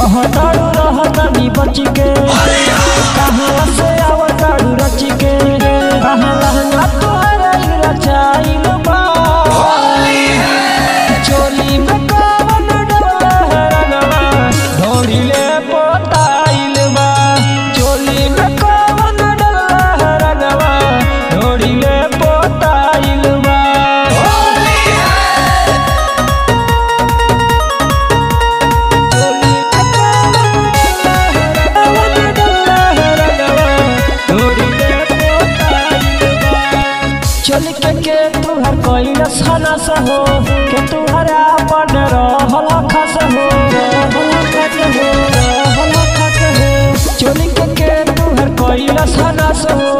कहताड़ू रहतानी बच के कहाँ से आवताड़ू रच के कहाँ लहंगा तोहरा रचाइल बा चोली में कवन डोला रंगवा ढोरीले पोताइल बा चोली में कवन डोला रंगवा ढोरीले पोताइल बा। चल के तुहर कैलस हनस हो के तुहरा अपन रहल खस हो चल के तुहर कैलस हनस हो